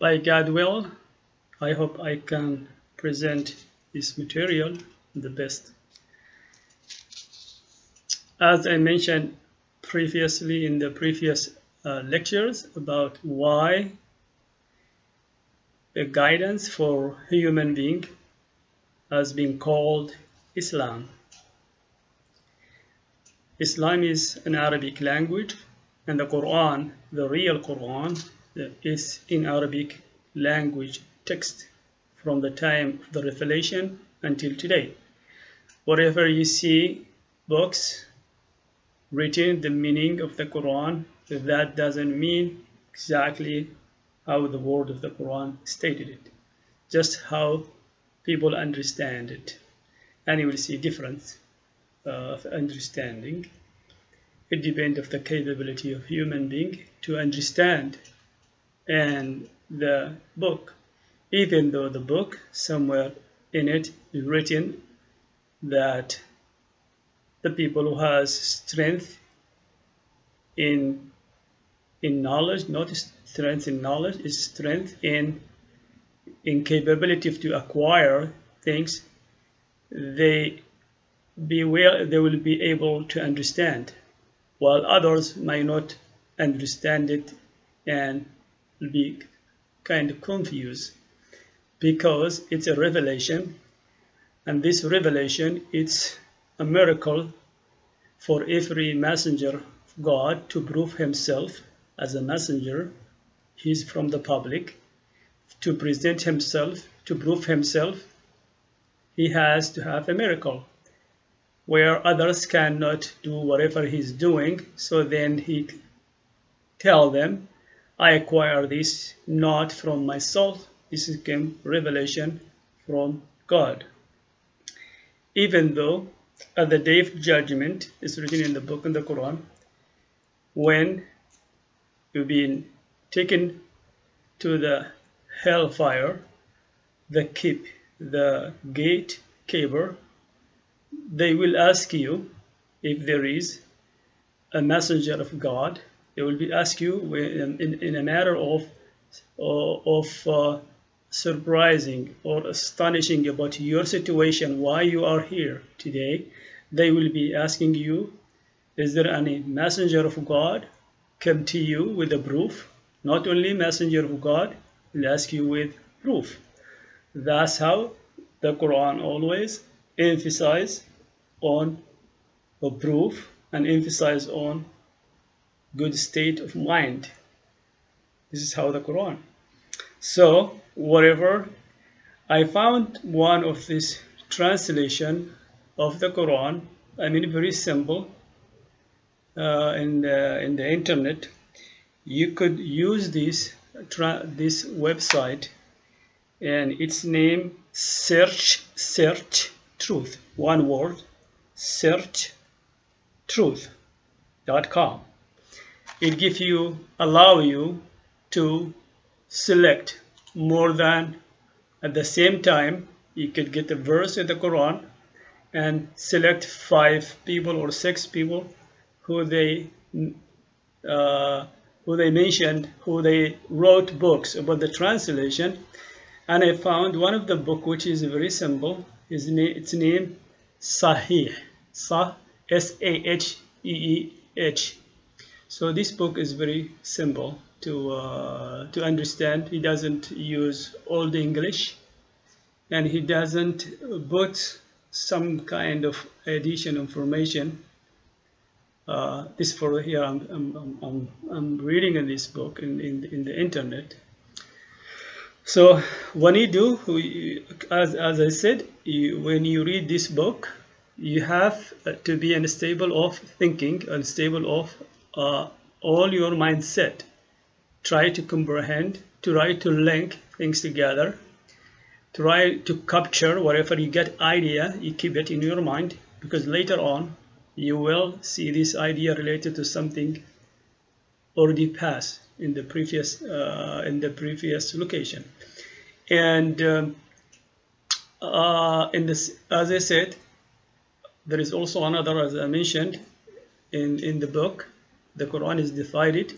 By God will, I hope I can present this material the best. As I mentioned previously in the previous lectures about why the guidance for human being has been called Islam. Islam is an Arabic language, and the Quran, the real Quran, is in Arabic language text from the time of the revelation until today. Whatever you see books written the meaning of the Quran, that doesn't mean exactly how the word of the Quran stated it, just how people understand it. And you will see difference of understanding. It depends on the capability of human being to understand. And the book, even though the book somewhere in it is written that the people who has strength in knowledge, not strength in knowledge, is strength in capability to acquire things, they will be able to understand, while others may not understand it and will be kind of confused, because it's a revelation, and this revelation, it's a miracle for every messenger of God to prove himself as a messenger. He's from the public. To present himself, to prove himself, he has to have a miracle where others cannot do whatever he's doing. So then he tell them, I acquire this not from myself. This is revelation from God. Even though at the day of judgment, it's written in the book in the Quran, when you've been taken to the hellfire, the gatekeeper, they will ask you if there is a messenger of God. They will be ask you in a matter of surprising or astonishing about your situation, why you are here today. They will be asking you, is there any messenger of God come to you with a proof? Not only messenger of God, will ask you with proof. That's how the Quran always emphasize on a proof and emphasize on good state of mind. This is how the Quran. So whatever I found one of this translation of the Quran, I mean very simple, in the internet. You could use this website, and its name search truth, one word, searchtruth.com. It gives you, allow you to select more than, at the same time you could get a verse in the Quran and select 5 people or 6 people who they mentioned, who they wrote books about the translation. And I found one of the book which is very simple. Its name Sahih, S-A-H-E-E-H. So this book is very simple to understand. He doesn't use Old English, and he doesn't put some kind of additional information. This for here I'm reading in this book in the internet. So when you do, as I said, when you read this book, you have to be unstable of thinking, unstable of all your mindset. Try to comprehend, try to link things together, try to capture whatever you get idea, you keep it in your mind, because later on you will see this idea related to something already passed in the previous location. And in this, as I said, there is also another, as I mentioned in the book, the Quran is divided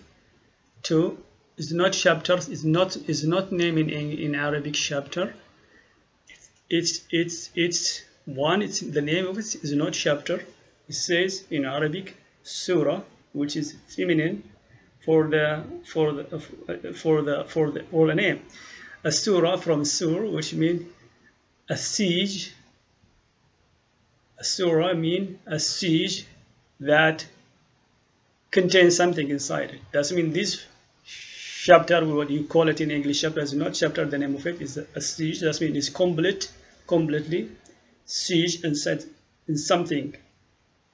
to is not chapters, is not name in Arabic chapter. It's one. It's the name of it is not chapter. It says in Arabic surah, which is feminine for the name. A surah from sur, which means a siege. A surah means a siege that contains something inside it. That means this chapter, what you call it in English, chapter is not chapter. The name of it is a siege. That means it's completely siege inside in something.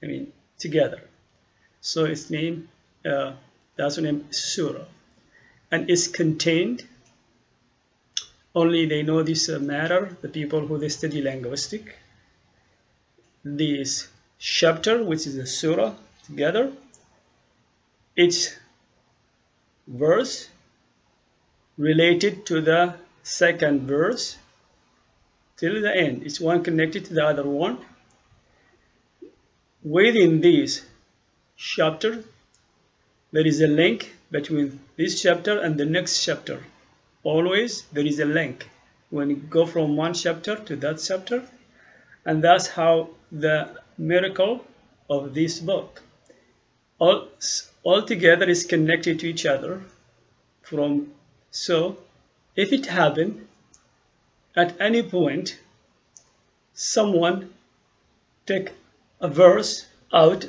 I mean together. So its name, that's the name surah, and it's contained. Only they know this matter. The people who they study linguistic. This chapter, which is a surah, together, its verse related to the second verse till the end. It's one connected to the other one. Within this chapter, there is a link between this chapter and the next chapter. Always there is a link when you go from one chapter to that chapter, and that's how the miracle of this book all together is connected to each other. So if it happened at any point someone take a verse out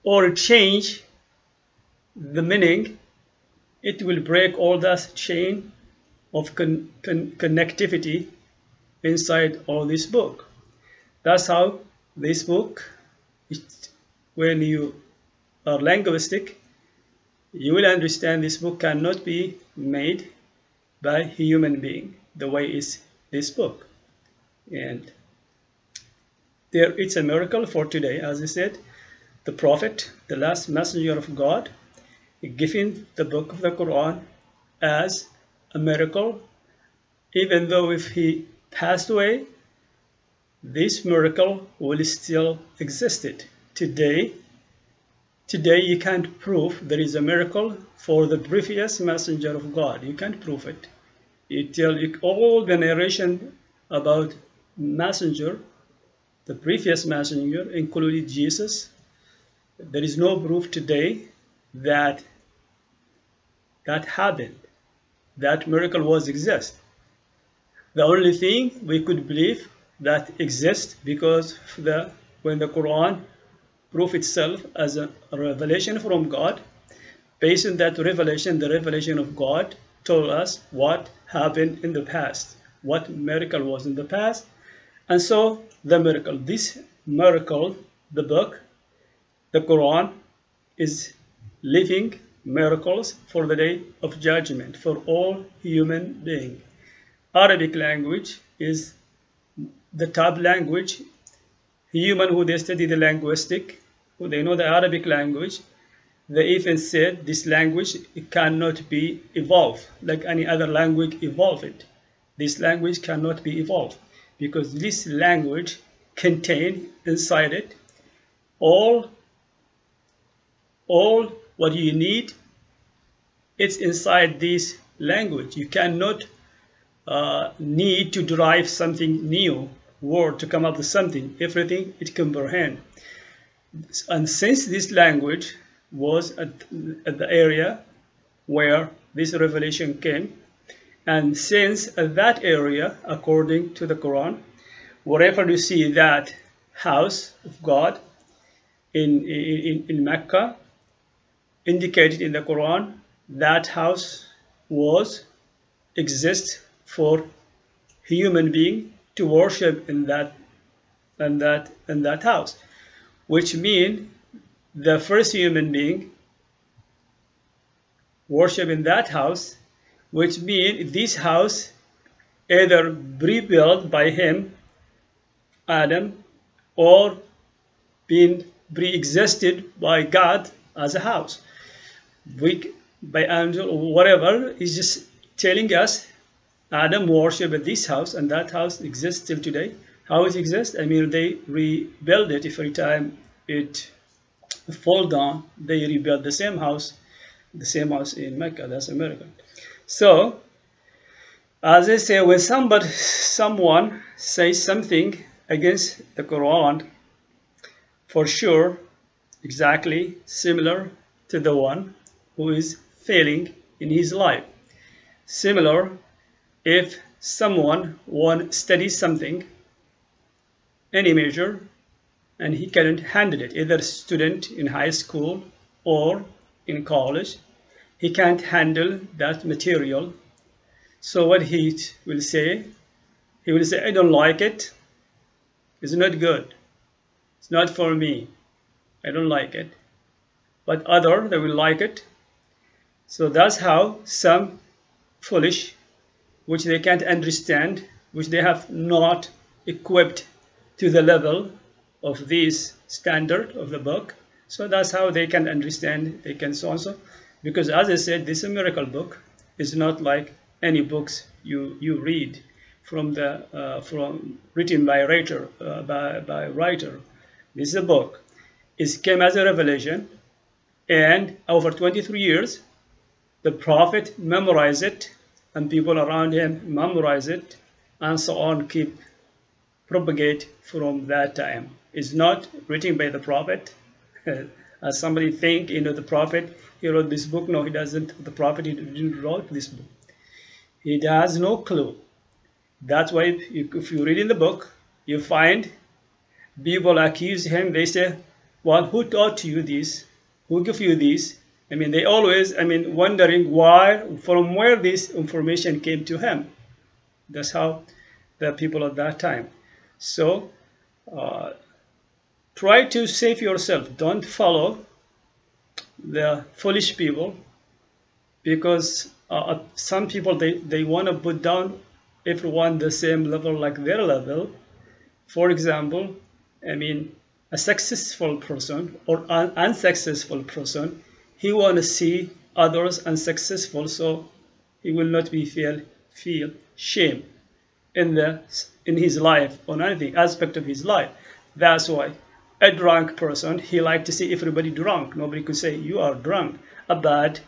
or change the meaning, it will break all that chain of connectivity inside all this book. That's how this book, when you are linguistic, you will understand this book cannot be made by a human being the way is this book. And there, it's a miracle for today. As I said, the prophet, the last messenger of God, giving the book of the Quran as a miracle. Even though if he passed away, this miracle will still existed. Today you can't prove there is a miracle for the previous messenger of God. You can't prove it. You tell all the narration about messenger, the previous messenger, including Jesus. There is no proof today that happened, that miracle was exist. The only thing we could believe that exists because when the Quran prove itself as a revelation from God, based on that revelation, the revelation of God told us what happened in the past, what miracle was in the past. And so the miracle, this miracle, the book, the Quran, is living miracles for the day of judgment for all human beings. Arabic language is the top language. Human who they study the linguistic, who they know the Arabic language, they even said this language, it cannot be evolved like any other language evolved. This language cannot be evolved because this language contains inside it all what you need. It's inside this language. You cannot need to derive something new word to come up with something. Everything it comprehends. And since this language was at the area where this revelation came, and since at that area, according to the Quran, wherever you see that house of God in Mecca, indicated in the Quran, that house exists for human being to worship in that house, which means the first human being worship in that house, which means this house either pre-built by him, Adam, or being pre-existed by God as a house, by angel or whatever. Is just telling us Adam worship at this house, and that house exists till today. How it exists? I mean, they rebuild it every time fall down, they rebuild the same house in Mecca. That's a miracle. So, as I say, when someone says something against the Quran, for sure, exactly similar to the one who is failing in his life. Similar, if someone studies something, any major, and he cannot handle it, either a student in high school or in college, he can't handle that material. So what he will say, I don't like it, it's not good, it's not for me, I don't like it. But other, they will like it. So that's how some foolish, which they can't understand, which they have not equipped to the level of this standard of the book. So that's how they can understand, they can so and so. Because as I said, this is a miracle book. It's not like any books you read from written by a writer. This is a book. It came as a revelation, and over 23 years, the Prophet memorized it, and people around him memorize it, and so on, keep propagate from that time. It's not written by the Prophet. As somebody think, the Prophet, he wrote this book. No, he doesn't. The Prophet, he didn't write this book. He has no clue. That's why if you read in the book, you find people accuse him. They say, well, who taught you this? Who gave you this? They always, wondering from where this information came to him. That's how the people at that time. So, try to save yourself. Don't follow the foolish people, because some people, they want to put down everyone the same level, like their level. For example, a successful person or an unsuccessful person, he want to see others unsuccessful, so he will not feel shame in his life, on anything aspect of his life. That's why a drunk person, he like to see everybody drunk. Nobody could say you are drunk. A bad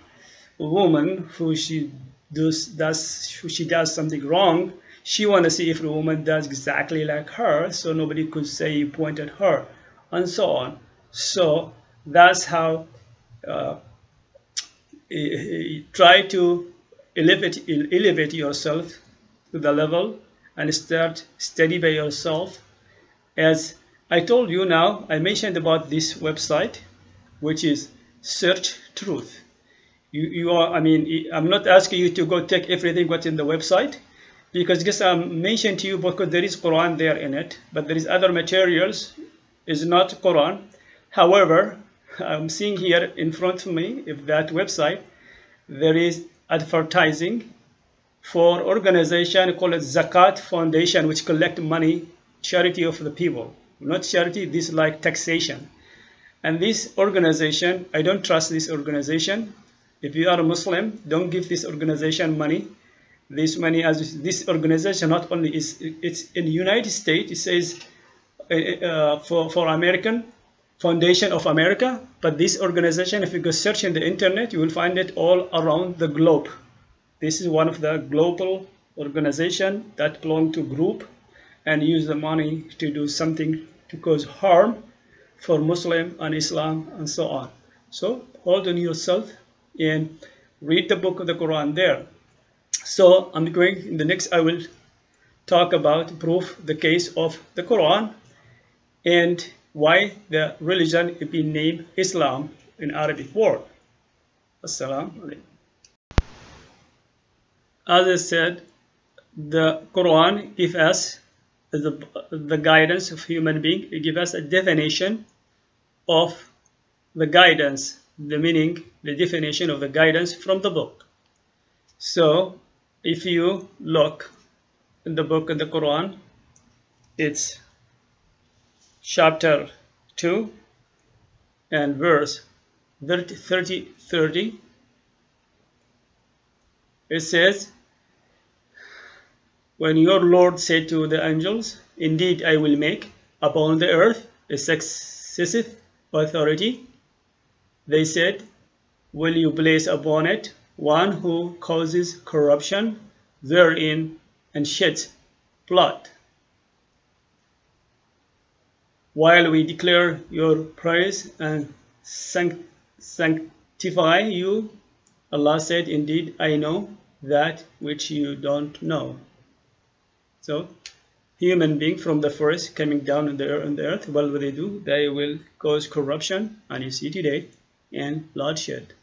woman who she does something wrong, she want to see every woman does exactly like her, so nobody could say you point at her, and so on. So that's how try to elevate yourself to the level and start study by yourself. As I told you now, I mentioned about this website, which is Search Truth. I'm not asking you to go take everything what's in the website, because just I mentioned to you because there is Quran there in it, but there is other materials, is not Quran. However, I'm seeing here in front of me, if that website, there is advertising for organization called Zakat Foundation, which collect money, charity of the people. Not charity, this is like taxation. And this organization, I don't trust this organization. If you are a Muslim, don't give this organization money. This money, as this organization, not only it's in the United States, it says for American Foundation of America, but this organization, if you go search in the internet, you will find it all around the globe. This is one of the global organization that belong to group and use the money to do something to cause harm for Muslim and Islam and so on. So hold on yourself and read the book of the Quran there. So I'm going, in the next I will talk about proof the case of the Quran and why the religion is being named Islam in Arabic word. Assalamu alaikum. As I said, the Quran gives us the guidance of human being. It gives us a definition of the guidance, the meaning, the definition of the guidance from the book. So if you look in the book of the Quran, it's chapter 2 and verse 30. It says, when your Lord said to the angels, indeed I will make upon the earth a successive authority They said, will you place upon it one who causes corruption therein and sheds blood, while we declare your praise and sanctify you? Allah said, indeed, I know that which you don't know. So, human being from the first coming down on the earth, what will they do? They will cause corruption, and you see today, and bloodshed.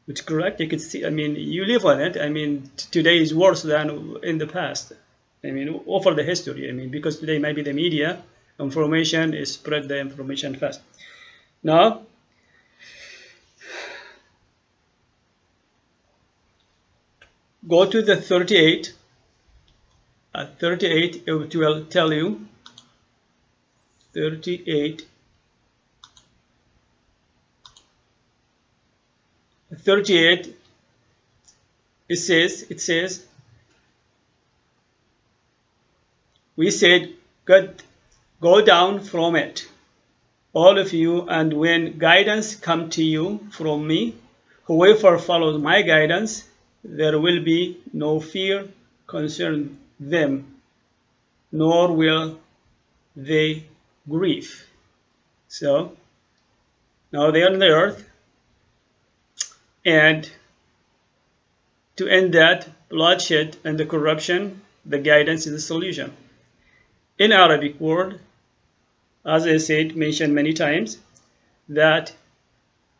It's correct. You could see, I mean, you live on it. I mean, today is worse than in the past. I mean, over the history. I mean, because today maybe the media information is spread the information fast. Now, go to the 38. At 38, it will tell you 38. 38. It says, we said, God, go down from it, all of you, and when guidance come to you from me, whoever follows my guidance, there will be no fear concern them, nor will they grieve. So now they are on the earth, and to end that bloodshed and the corruption, the guidance is the solution. In Arabic word, as I said, mentioned many times, that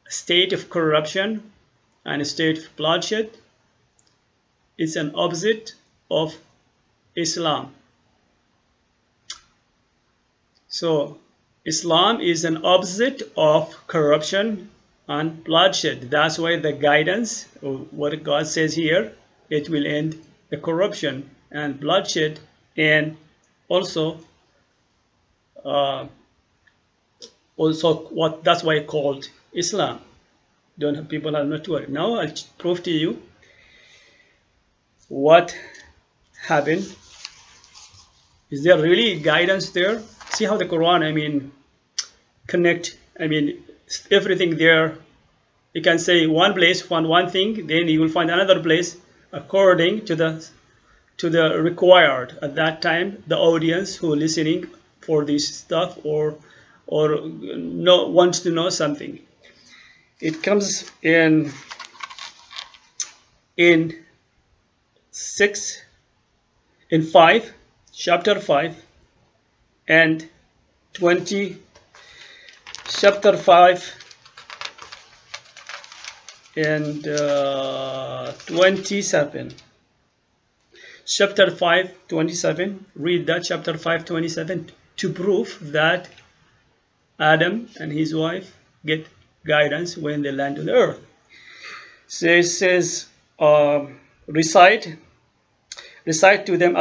a state of corruption and a state of bloodshed is an opposite of Islam. So Islam is an opposite of corruption and bloodshed. That's why the guidance, or what God says here, it will end the corruption and bloodshed, and also what that's why called Islam. Don't people are not worried. Now I'll prove to you what happened. Is there really guidance there? See how the Quran, I mean, connect, I mean, everything there. You can say one place, find one thing, then you will find another place according to the required at that time, the audience who are listening for this stuff, or wants to know something. It comes in 5, chapter 5 and 20, chapter 5 and 27. Chapter 5, 27. Read that, chapter 5, 27, to prove that Adam and his wife get guidance when they land on the earth. So it says, recite to them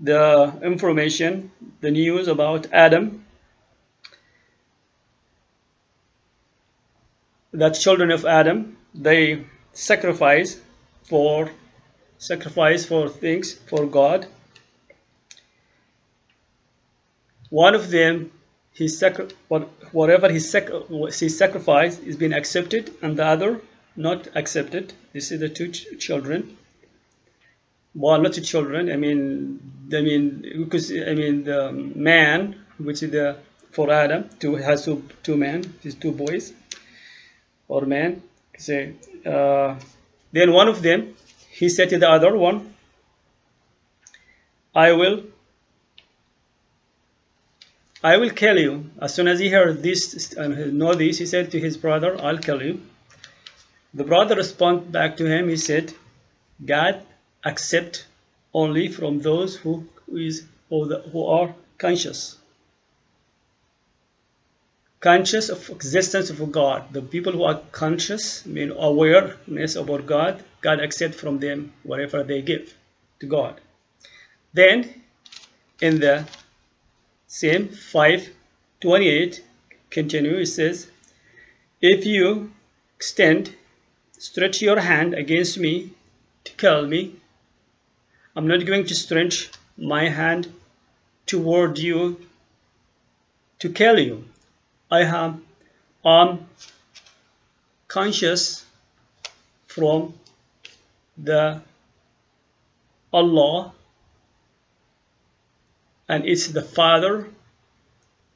the information, the news about Adam, that children of Adam, they sacrifice for things for God. One of them, whatever he sacrificed is being accepted, and the other not accepted. This is the two children. Well, not the children. I mean, because the man, which is for Adam, has two men, these two boys, or men. Say, then one of them, he said to the other one, I will kill you. As soon as he heard this and know this, he said to his brother, I'll kill you. The brother responded back to him. He said, God accept only from those who are conscious of existence of God. The people who are conscious, mean awareness about God, God accept from them whatever they give to God. Then in the same 5:28 continue, it says, if you stretch your hand against me to kill me, I'm not going to stretch my hand toward you to kill you. I am conscious from the Allah, and it's the Father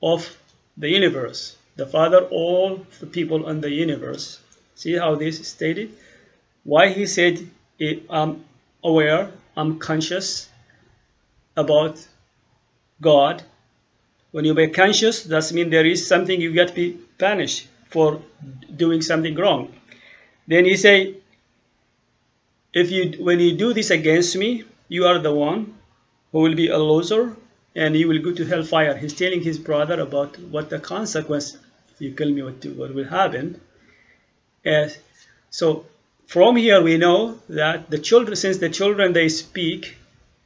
of the universe, the Father of all the people in the universe. See how this is stated? Why he said, I'm aware, I'm conscious about God. When you be conscious, that means there is something you get to be punished for doing something wrong. Then he say, when you do this against me, you are the one who will be a loser and you will go to hellfire. He's telling his brother about what the consequence if you kill me, what will happen. So from here we know that the children, since the children they speak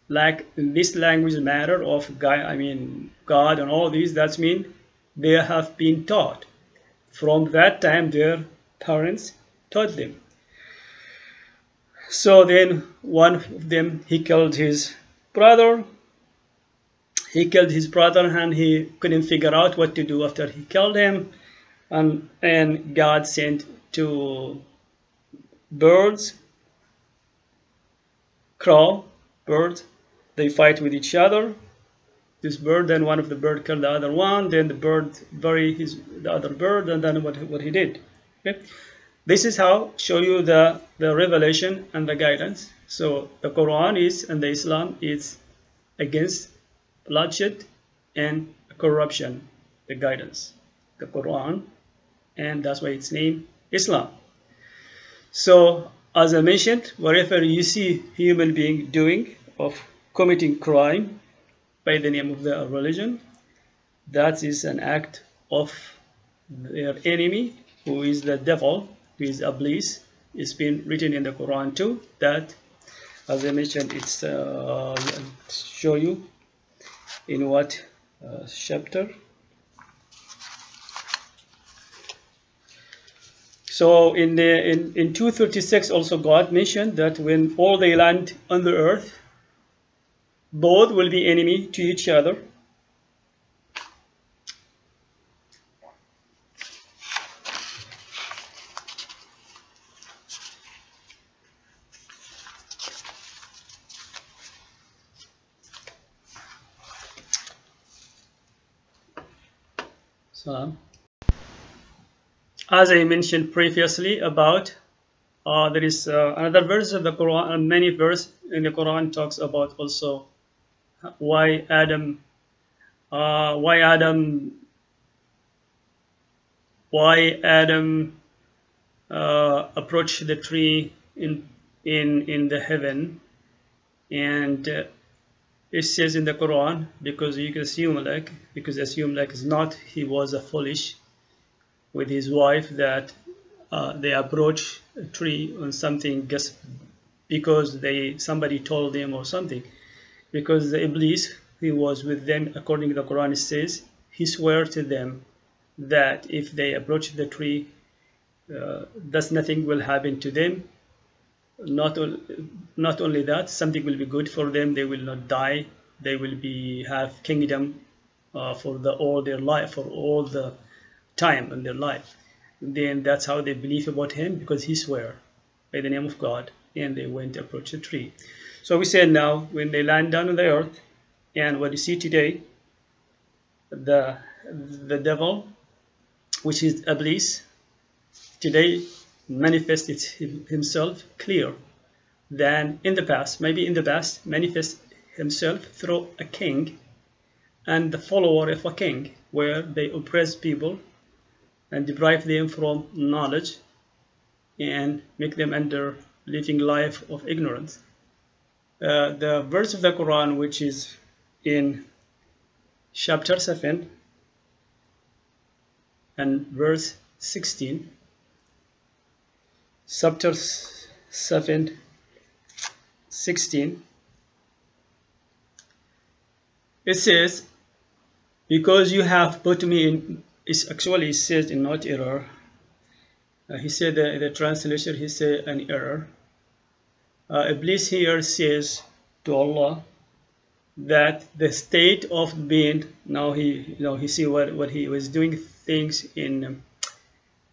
like this language matter of God and all these, that means they have been taught. From that time their parents taught them. So then one of them, he killed his brother. He killed his brother and he couldn't figure out what to do after he killed him. And God sent two birds, birds. They fight with each other. This bird, then one of the bird killed the other one. Then the bird buried the other bird, and then what he did. Okay? This is how show you the revelation and the guidance. So the Quran is and the Islam is against bloodshed and corruption. The guidance, the Quran, and that's why it's named Islam. So as I mentioned, wherever you see human being doing of committing crime by the name of their religion, that is an act of their enemy, who is the devil, who is Iblis. It's been written in the Quran too, that as I mentioned, it's show you in what chapter. So in 236 also God mentioned that when all they land on the earth, both will be enemy to each other. So, as I mentioned previously about there is another verse of the Quran, many verses in the Quran talks about also why Adam approached the tree in the heaven, and it says in the Quran, because you can assume like it's not he was a foolish with his wife that they approach a tree on something just because somebody told them or something. Because the Iblis, he was with them, according to the Quran, it says he swore to them that if they approach the tree, that nothing will happen to them. Not only that, something will be good for them. They will not die. They will have kingdom for all their life, for all the time in their life. Then that's how they believe about him, because he swore by the name of God, and they went to approach the tree. So we said now when they land down on the earth, and what you see today, the devil, which is Iblis, today manifested himself clear than in the past. Maybe in the past manifest himself through a king and the follower of a king, where they oppress people and deprive them from knowledge and make them under living life of ignorance. The verse of the Quran, which is in chapter 7 and verse 16, chapter 7, 16, it says, because you have put me in, it's actually it says in not error. He said the translation, he said an error. Iblis here says to Allah that the state of being, now he see what he was doing things in,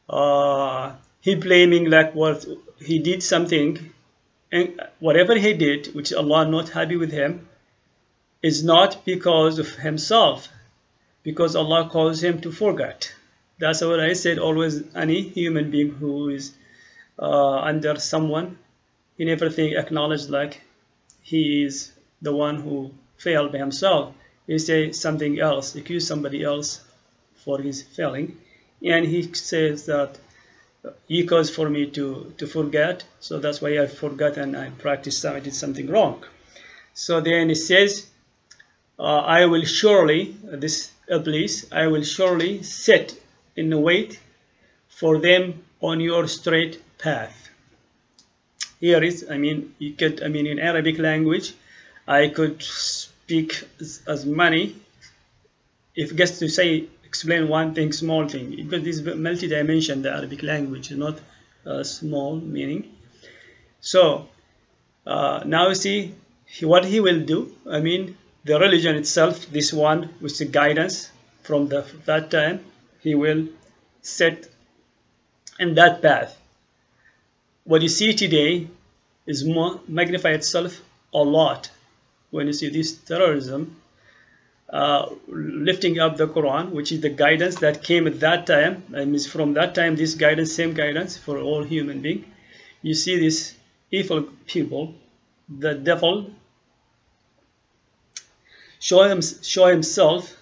he blaming like what he did something, and whatever he did which Allah not happy with him is not because of himself, because Allah calls him to forget. That's what I said, always any human being who is under someone, he never think acknowledge like he is the one who failed by himself. He say something else, accuse somebody else for his failing, and he says that he caused for me to forget, so that's why I forgot and I practiced, I did something wrong. So then he says, I will surely, this Iblis, I will surely sit in the wait for them on your straight path. Here is, you could, in Arabic language, I could speak as many, if just to say, explain one thing, small thing, because this is multi-dimension, the Arabic language is not small meaning. So now you see what he will do. The religion itself, this one with the guidance from that time, he will set in that path. What you see today is more magnify itself a lot when you see this terrorism lifting up the Quran, which is the guidance that came at that time, and from that time this guidance, same guidance for all human beings. You see this evil people, the devil show himself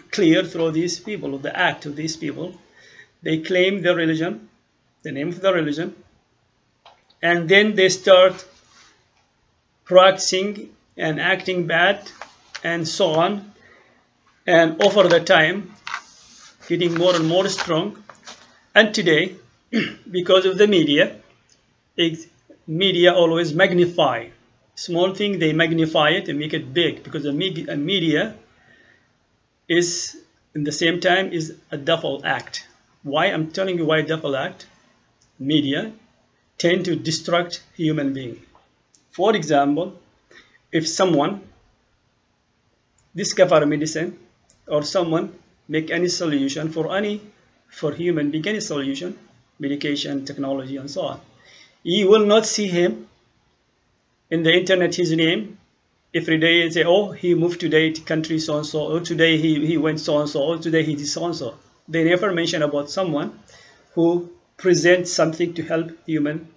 clear through these people, the act of these people. They claim their religion, the name of the religion, and then they start practicing and acting bad and so on, and over the time getting more and more strong. And today, because of the media always magnify small thing, they magnify it and make it big, because the media is in the same time is a devil act. Why? I'm telling you why devil act. Media tend to distract human being. For example, if someone discover medicine, or someone make any solution for human being, any solution, medication, technology, and so on, you will not see him in the internet, his name every day, say, oh, he moved today to country so and so, or today he went so and so, or today he did so and so. They never mention about someone who presents something to help human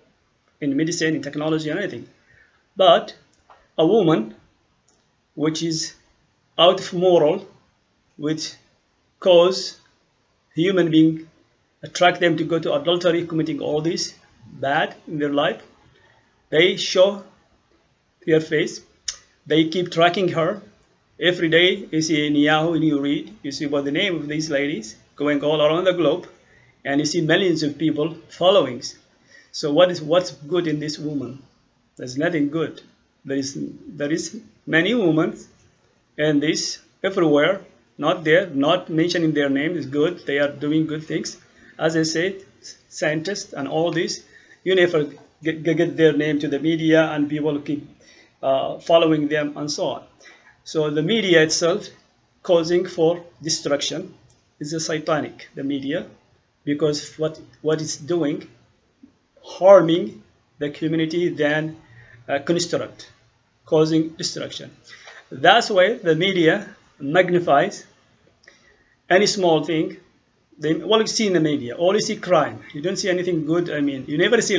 in medicine, in technology, and anything. But a woman which is out of moral, which cause human being, attract them to go to adultery, committing all this bad in their life, they show their face, they keep tracking her. Every day you see in Yahoo, and you read, you see about the name of these ladies going all around the globe, and you see millions of people followings. So what's good in this woman? There's nothing good. There is many women, and this everywhere, not there, not mentioning their name is good. They are doing good things. As I said, scientists and all this, you never get their name to the media, and people keep following them and so on. So the media itself causing for destruction is a satanic, the media, because what it's doing, harming the community than construct, causing destruction. That's why the media magnifies any small thing. All you see in the media, all you see crime. You don't see anything good. You never see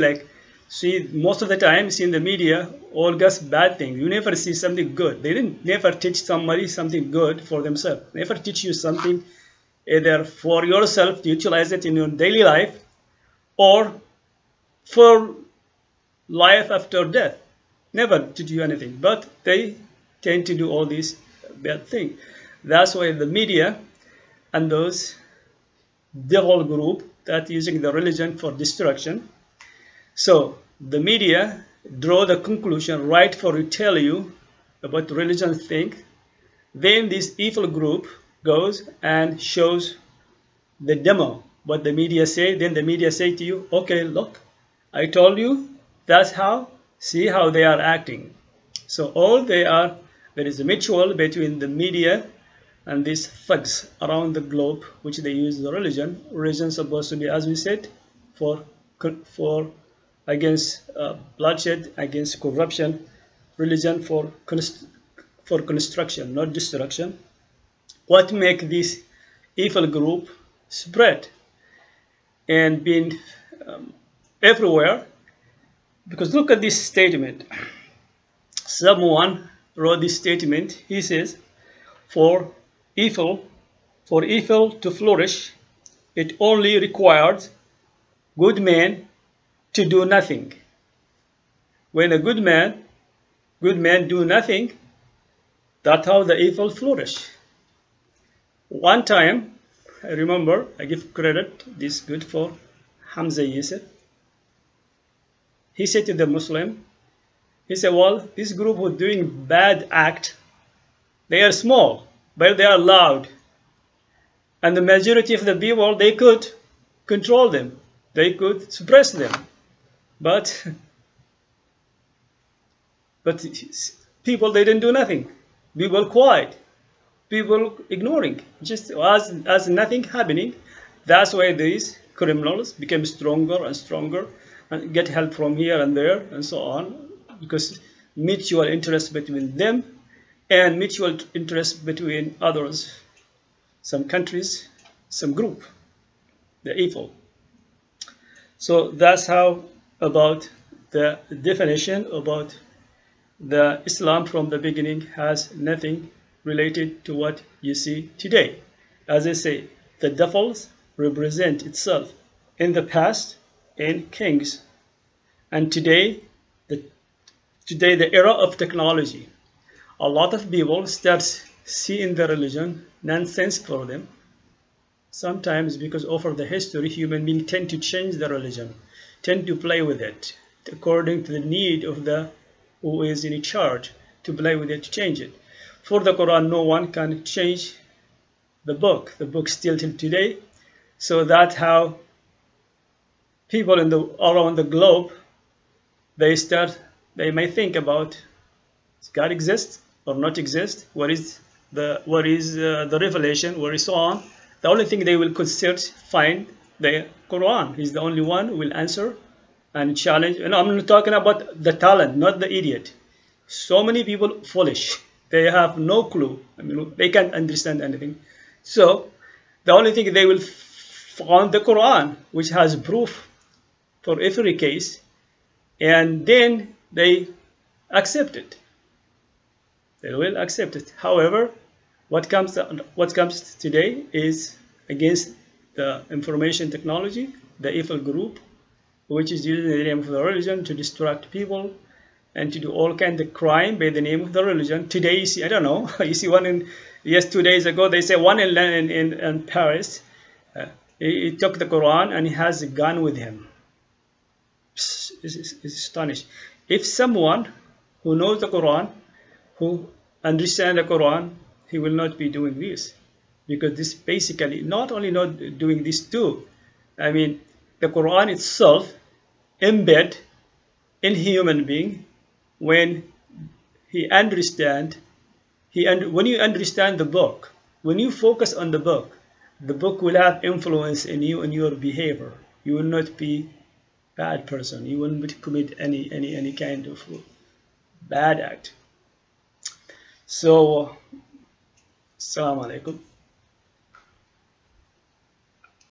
most of the time see in the media all just bad things. You never see something good. They never teach somebody something good for themselves. Never teach you something either for yourself to utilize it in your daily life, or for life after death. Never teach you anything, but they tend to do all these bad things. That's why the media and those devil group that using the religion for destruction. So the media draw the conclusion right for to tell you about religion thing. Then this evil group goes and shows the demo what the media say. Then the media say to you, okay, look, I told you, that's how, see how they are acting. So all they are There is a mutual between the media and these thugs around the globe, which they use the religion. Religion supposed to be, as we said, for against bloodshed, against corruption. Religion for construction, not destruction. What make this evil group spread and being everywhere? Because look at this statement. Someone wrote this statement. He says, for evil to flourish, it only required good men to do nothing. When a good men do nothing, that's how the evil flourish. One time, I remember, I give credit, this good for Hamza Yusuf. He said to the Muslim, he said, well, this group who doing bad act, they are small, but they are loud. And the majority of the people, they could control them. They could suppress them. But people, they didn't do nothing. People quiet. People ignoring. Just as nothing happening. That's why these criminals became stronger and stronger and get help from here and there and so on. Because mutual interest between them and mutual interest between others, some countries, some group, the evil. So that's how about the definition about the Islam from the beginning has nothing related to what you see today. As I say, the devils represent itself in the past in kings, and today the era of technology. A lot of people start seeing the religion nonsense for them. Sometimes because over the history, human beings tend to change the religion, tend to play with it according to the need of the who is in charge, to play with it, to change it. For the Quran, no one can change the book. The book still till today. So that's how people around the globe, they may think about, does God exist or not exist? What is the revelation? Where is so on? The only thing they will could search, find the Quran. He's the only one who will answer and challenge. And I'm not talking about the talent, not the idiot. So many people foolish. They have no clue. I mean, they can't understand anything. So the only thing they will find the Quran, which has proof for every case, and then they accept it. They will accept it. However, what comes today is against the information technology, the evil group, which is using the name of the religion to distract people and to do all kinds of crime by the name of the religion. Today, you see, I don't know, you see one in, yes, 2 days ago, they say one in Paris, he took the Quran and he has a gun with him. It's astonishing. If someone who knows the Quran, who understands the Quran, he will not be doing this. Because this basically, not only not doing this too, I mean, the Quran itself embed in human being when he understand, when you understand the book, when you focus on the book will have influence in you and your behavior. You will not be bad person. You will not commit any kind of bad act. So, Assalamu alaikum.